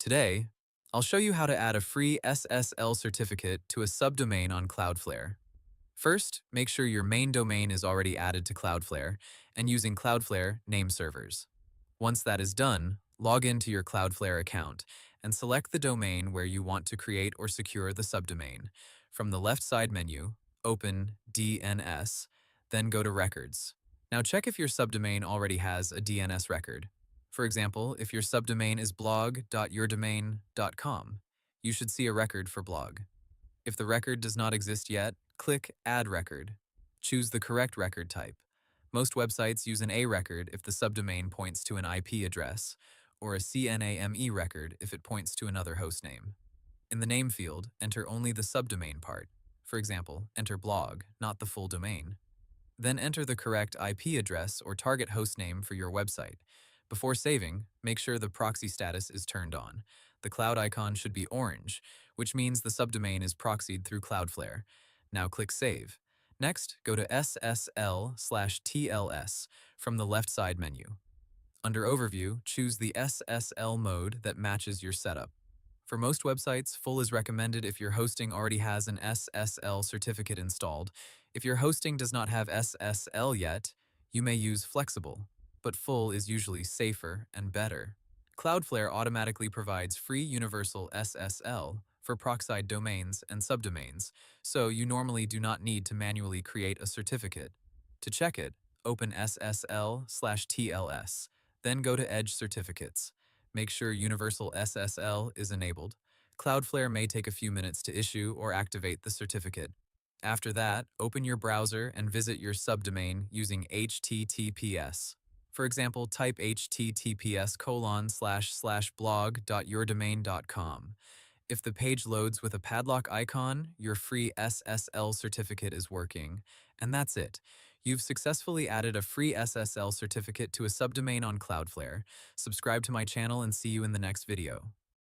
Today, I'll show you how to add a free SSL certificate to a subdomain on Cloudflare. First, make sure your main domain is already added to Cloudflare and using Cloudflare name servers. Once that is done, log into your Cloudflare account and select the domain where you want to create or secure the subdomain. From the left side menu, open DNS, then go to Records. Now check if your subdomain already has a DNS record. For example, if your subdomain is blog.yourdomain.com, you should see a record for blog. If the record does not exist yet, click Add Record. Choose the correct record type. Most websites use an A record if the subdomain points to an IP address, or a CNAME record if it points to another hostname. In the name field, enter only the subdomain part. For example, enter blog, not the full domain. Then enter the correct IP address or target hostname for your website. Before saving, make sure the proxy status is turned on. The cloud icon should be orange, which means the subdomain is proxied through Cloudflare. Now click Save. Next, go to SSL/TLS from the left side menu. Under Overview, choose the SSL mode that matches your setup. For most websites, full is recommended if your hosting already has an SSL certificate installed. If your hosting does not have SSL yet, you may use flexible, but full is usually safer and better. Cloudflare automatically provides free universal SSL for proxied domains and subdomains, so you normally do not need to manually create a certificate. To check it, open SSL/TLS, then go to Edge Certificates. Make sure Universal SSL is enabled. Cloudflare may take a few minutes to issue or activate the certificate. After that, open your browser and visit your subdomain using HTTPS. For example, type https://blog.yourdomain.com. If the page loads with a padlock icon, your free SSL certificate is working. And that's it. You've successfully added a free SSL certificate to a subdomain on Cloudflare. Subscribe to my channel and see you in the next video.